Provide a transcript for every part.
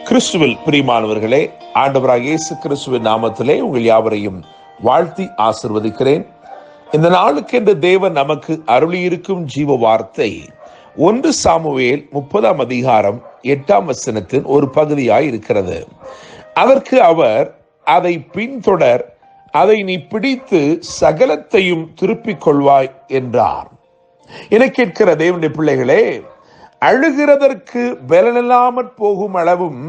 கிறிஸ்துவில் பிரியமானவர்களே, ஆண்டவராகிய இயேசு கிறிஸ்துவின் நாமத்திலே உங்கள் யாவரையும் வாழ்த்தி ஆசிர்வதிக்கிறேன். இந்த நாளுக்கென்று தேவன் நமக்கு அருளியிருக்கும் ஜீவ வார்த்தை 1 சாமுவேல் 30ஆம் அதிகாரம் 8ஆம் வசனத்தின் ஒரு பகுதியாய் இருக்கிறது. அதற்கு அவர், அதை பின்தொடர், அதை நீ பிடித்து சகலத்தையும் திருப்பிக் கொள்வாய் என்றார். என கேட்கிற தேவனுடைய பிள்ளைகளே, அழுகிறதற்கு பலனில்லாமற் போகும் அளவும்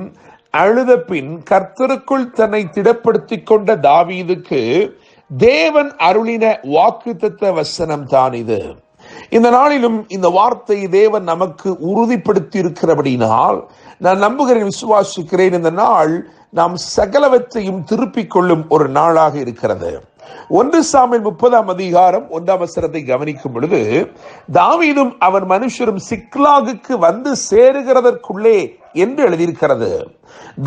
அழுத பின் கர்த்தருக்குள் தன்னை திடப்படுத்திக் கொண்ட தாவீதுக்கு தேவன் அருளின வாக்குத்தத்த வசனம் தான் இது. இந்த நாளிலும் இந்த வார்த்தை தேவன் நமக்கு உறுதிப்படுத்தி இருக்கிறபடினால் நான் நம்புகிறேன், விசுவாசிக்கிறேன், இந்த நாள் நாம் சகலவற்றையும் திருப்பிக் கொள்ளும் ஒரு நாளாக இருக்கிறது. 1 சாமுவேல் 30ஆம் அதிகாரம் 1ஆம் வசனத்தை கவனிக்கும் பொழுது, தாவீதும் அவன் மனுஷரும் சிக்லாகுக்கு வந்து சேருகிறதற்குள்ளே என்று எழுதியிருக்கிறது.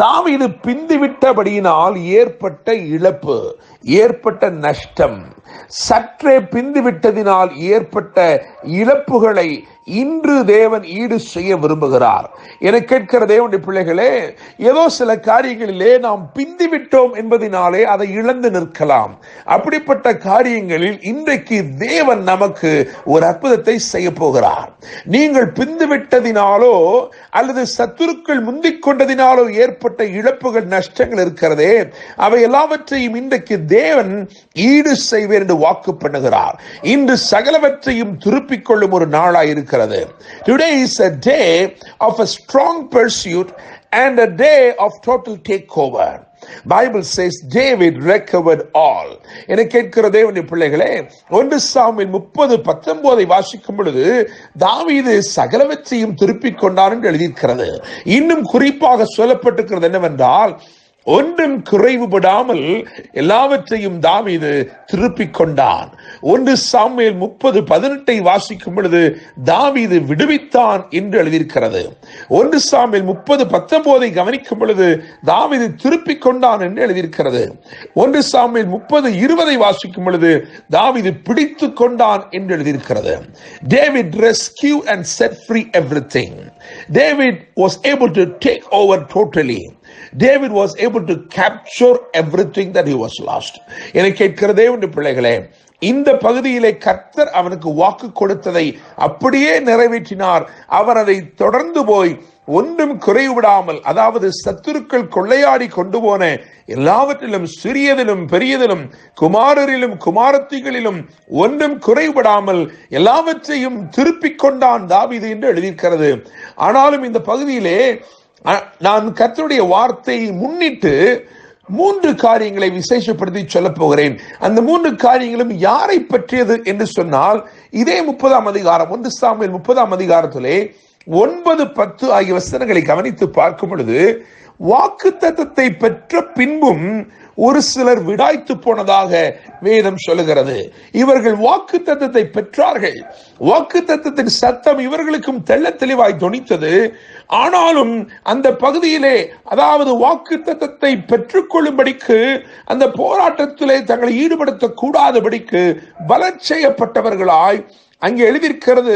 தாவீது பிந்திவிட்டபடியினால் ஏற்பட்ட இழப்பு, ஏற்பட்ட நஷ்டம், சற்றே பிந்திவிட்டதினால் ஏற்பட்ட இழப்புகளை இன்று தேவன் ஈடு செய்ய விரும்புகிறார். என கேட்கிற தேவனுடைய பிள்ளைகளே, ஏதோ சில காரியங்களிலே நாம் பிந்திவிட்டோம் என்பதனாலே அதை இழந்து நிற்கலாம். அப்படிப்பட்ட காரியங்களில் இன்றைக்கு தேவன் நமக்கு ஒரு அற்புதத்தை செய்ய போகிறார். நீங்கள் பிந்துவிட்டதினாலோ அல்லது சத்துருக்கள் முந்திக் கொண்டதினாலோ ஏற்பட்ட இழப்புகள், நஷ்டங்கள் இருக்கிறதே, அவை எல்லாவற்றையும் இன்றைக்கு தேவன் ஈடு செய்வேன் என்று வாக்கு பண்ணுகிறார். இன்று சகலவற்றையும் திருப்பிக் கொள்ளும் ஒரு நாளாய் இருக்கிறது. Today is a day of a strong pursuit and a day of total takeover. Bible says David recovered all. என கேட்கிற தேவனுடைய பிள்ளைகளே, 1 சாமுவேல் 30:19 வாசிக்கும் பொழுது தாவீது சகலவற்றையும் திருப்பிக் கொண்டான் என்று எழுதியிருக்கிறது. இன்னும் குறிப்பாக சொல்லப்பட்டிருக்கிறது என்னவென்றால், ஒன்றும் குறைவுபடாமல் எல்லாவற்றையும் தாவீது திருப்பிக் கொண்டான். 1 சாமுவேல் 30:18 வாசிக்கும் பொழுது தாவீது விடுவித்தான் என்று எழுதியிருக்கிறது. 1 சாமுவேல் 30:19 கவனிக்கும் பொழுது தாவீது திருப்பிக் கொண்டான் என்று எழுதியிருக்கிறது. 1 சாமுவேல் 30:20 வாசிக்கும் பொழுது தாவீது பிடித்துக் கொண்டான் என்று எழுதியிருக்கிறது. David rescued and set free everything. David was able to take over totally. David was able to capture everything that he was lost. என கேட்கிற தேவனுடைய பிள்ளைகளே, இந்த பகுதியிலே கர்த்தர் அவனுக்கு வாக்கு கொடுத்ததை அப்படியே நிறைவேற்றினார். அவர் அதை தொடர்ந்து போய் ஒன்றும் குறைவிடாமல், அதாவது சத்துருக்கள் கொள்ளையாடி கொண்டு போன எல்லாவற்றிலும், சிறியதிலும் பெரியதிலும், குமாரரிலும் குமாரத்திகளிலும் ஒன்றும் குறைவிடாமல் எல்லாவற்றையும் திருப்பிக் கொண்டான் தாவீது என்று எழுதியிருக்கிறது. ஆனாலும் இந்த பகுதியிலே நான் கர்த்தருடைய வார்த்தையை முன்னிட்டு 3 காரியங்களை விசேஷப்படுத்தி சொல்ல போகிறேன். அந்த 3 காரியங்களும் யாரை பற்றியது என்று சொன்னால், இதே 30ஆம் அதிகாரம் 1 சாமுவேல் 30ஆம் அதிகாரத்திலே 9, 10 ஆகிய வசனங்களை கவனித்து பார்க்கும் பொழுது, வாக்குத்தத்தத்தை பெற்ற பின்பும் ஒரு சிலர் விடாய்த்து போனதாக வேதம் சொல்லுகிறது. இவர்கள் வாக்குத்தத்தத்தை பெற்றார்கள். வாக்குத்தத்தத்தின் சத்தம் இவர்களுக்கும் தெள்ள தெளிவாய் தொனித்தது. ஆனாலும் அந்த பகுதியிலே, அதாவது வாக்குத்தத்தத்தை பெற்றுக்கொள்ளும்படிக்கு அந்த போராட்டத்திலே தங்களை ஈடுபடுத்த கூடாதபடிக்கு பலச்செய்யப்பட்டவர்களாய் அங்கே எழுதியிருக்கிறது,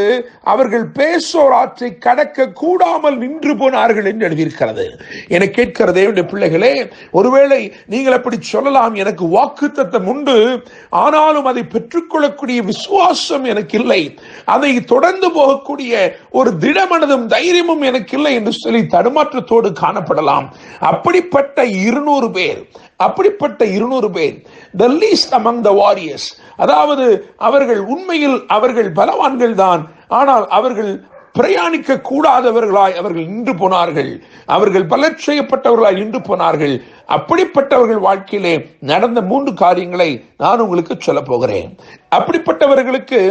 அவர்கள் பேசோர் ஆற்றை கடக்க கூடாமல் நின்று போனார்கள் என்று எழுதியிருக்கிறது. என கேட்கிற தேவனுடைய பிள்ளைகளே, ஒருவேளை நீங்கள் அப்படி சொல்லலாம், எனக்கு வாக்குத்தத்தம் உண்டு, ஆனாலும் அதை பெற்றுக்கொள்ளக்கூடிய விசுவாசம் எனக்கு இல்லை, அதை தொடர்ந்து போகக்கூடிய ஒரு திடமனதும் தைரியமும் எனக்கு இல்லை என்று சொல்லி தடுமாற்றத்தோடு காணப்படலாம். அப்படிப்பட்ட 200 பேர், the least among the warriors, அதாவது அவர்கள் உண்மையில் அவர்கள் பலவான்கள் தான், ஆனால் அவர்கள் பிரயாணிக்க கூடாதவர்களாய் அவர்கள் நின்று போனார்கள். அவர்கள் பலச்செய்யப்பட்டவர்களாய் நின்று போனார்கள். அப்படிப்பட்டவர்கள் வாழ்க்கையிலே நடந்த 3 காரியங்களை நான் உங்களுக்கு சொல்ல போகிறேன். அப்படிப்பட்டவர்களுக்கு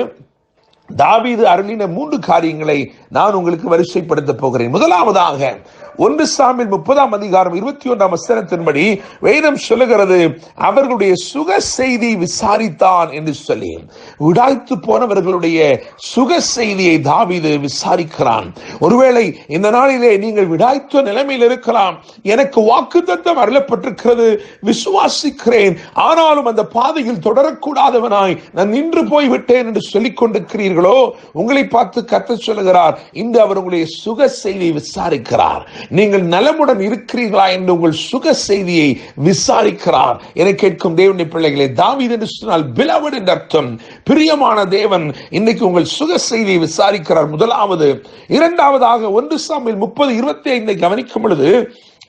தாவீது அருளின 3 காரியங்களை நான் உங்களுக்கு வரிசைப்படுத்த போகிறேன். முதலாவதாக 1 சாமுவேல் 30ஆம் அதிகாரம் 21ஆம் வசனத்தின்படி வேதம் சொல்லுகிறது, அவர்களுடைய சுக செய்தி விசாரித்தான் என்று சொல்லி, விடாய்த்து போனவர்களுடைய சுக செய்தியை தாவீது விசாரிக்கிறான். ஒருவேளை இந்த நாளிலே நீங்கள் விடாய்த்த நிலைமையில் இருக்கலாம். எனக்கு வாக்குத்தத்தம் அருளப்பட்டிருக்கிறது, விசுவாசிக்கிறேன், ஆனாலும் அந்த பாதையில் தொடரக்கூடாதவனாய் நான் நின்று போய் விட்டேன் என்று சொல்லிக் கொண்டிருக்கிறீர்கள். இருக்கிறீர்களோ உங்களை பார்த்து கர்த்தர் சொல்லுகிறார், இன்று அவர் உங்களுடைய சுக செய்தியை விசாரிக்கிறார். நீங்கள் நலமுடன் இருக்கிறீர்களா என்று உங்கள் சுக செய்தியை விசாரிக்கிறார் என கேட்கும் தேவனுடைய பிள்ளைகளே, தாவீது என்று சொன்னால் beloved என்ற அர்த்தம். பிரியமான தேவன் இன்னைக்கு உங்கள் சுக செய்தியை விசாரிக்கிறார். முதலாவது. இரண்டாவதாக 1 சாமுவேல் 30:25 கவனிக்கும் பொழுது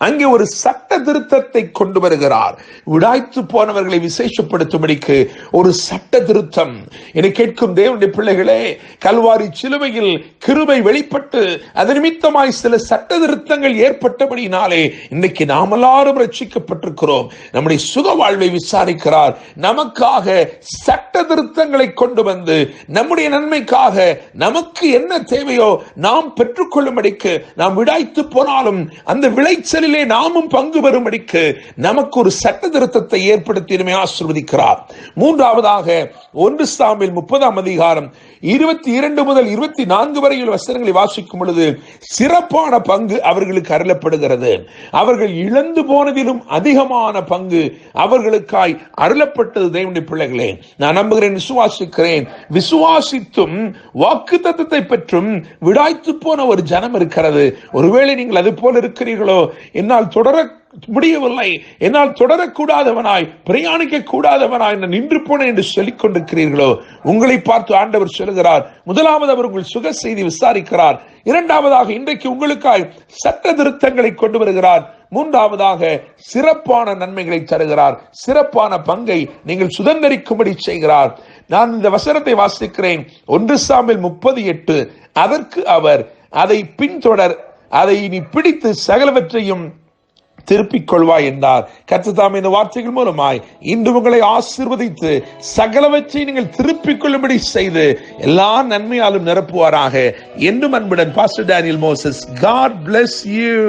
அங்கே ஒரு சட்ட திருத்தத்தை கொண்டு வருகிறார். விடாய்த்து போனவர்களை விசேஷப்படுத்தும்படிக்கு ஒரு சட்ட திருத்தம். என கேட்கும் தேவனுடைய பிள்ளைகளே, கல்வாரி சிலுவையில் கிருபை வெளிப்பட்டு அது நிமித்தமாய் சில சட்ட திருத்தங்கள் ஏற்பட்டபடினாலே இன்னைக்கு நாம் எல்லாரும் ரட்சிக்கப்பட்டிருக்கிறோம். நம்முடைய சுக வாழ்வை விசாரிக்கிறார். நமக்காக சட்ட திருத்தங்களை கொண்டு வந்து நம்முடைய நன்மைக்காக நமக்கு என்ன தேவையோ நாம் பெற்றுக்கொள்ளும்படிக்கு, நாம் விடாய்த்து போனாலும் அந்த விளைச்சல் நாமும் பங்கு பெறும்படிக்கு நமக்கு ஒரு சட்ட திருத்தத்தை ஏற்படுத்தி ஆசீர்வதிக்கிறார். மூன்றாவதாக 1 சாமுவேல் 30:22 முதல் 24 வரையில் வசனங்களை வாசிக்கும் பொழுது சிறப்பான பங்கு அவர்களுக்கு அருளப்படுகிறது. அவர்கள் இழந்து போனதிலும் அதிகமான பங்கு அவர்களுக்காய் அருளப்பட்டது. தேவனுடைய பிள்ளைகளே, நான் நம்புகிறேன், விசுவாசிக்கிறேன். விசுவாசித்தும் வாக்குத்தத்தத்தை பெற்றும் விடாய்த்து போன ஒரு ஜனம் இருக்கிறது. ஒருவேளை நீங்கள் அது போல இருக்கிறீர்களோ, என்னால் தொடர முடியவில்லை, என்னால் தொடரக்கூடாதவனாய், பிரயாணிக்க கூடாதவனாய் நின்று போனேன் என்று சொல்லிக் கொண்டிருக்கிறீர்களோ, உங்களை பார்த்து ஆண்டவர் சொல்லுகிறார், முதலாவது அவர் உங்கள் சுக செய்தி விசாரிக்கிறார். இரண்டாவதாக இன்றைக்கு உங்களுக்காய் சட்ட திருத்தங்களை கொண்டு வருகிறார். மூன்றாவதாக சிறப்பான நன்மைகளை தருகிறார். சிறப்பான பங்கை நீங்கள் சுதந்திரிக்கும்படி செய்கிறார். நான் இந்த வசனத்தை வாசிக்கிறேன். 1 சாமுவேல் 30:8. அதற்கு அவர், அதை பின்தொடர், அதை நீ பிடித்து சகலவற்றையும் திருப்பிக் கொள்வாய் என்றார். கர்த்தர் தாமே இந்த வார்த்தைகள் மூலமாய் இன்று உங்களை ஆசீர்வதித்து சகலவற்றை நீங்கள் திருப்பிக் கொள்ளும்படி செய்து எல்லா நன்மையாலும் நிரப்புவாராக. என்றும் அன்புடன் pastor Daniel Moses. God bless you.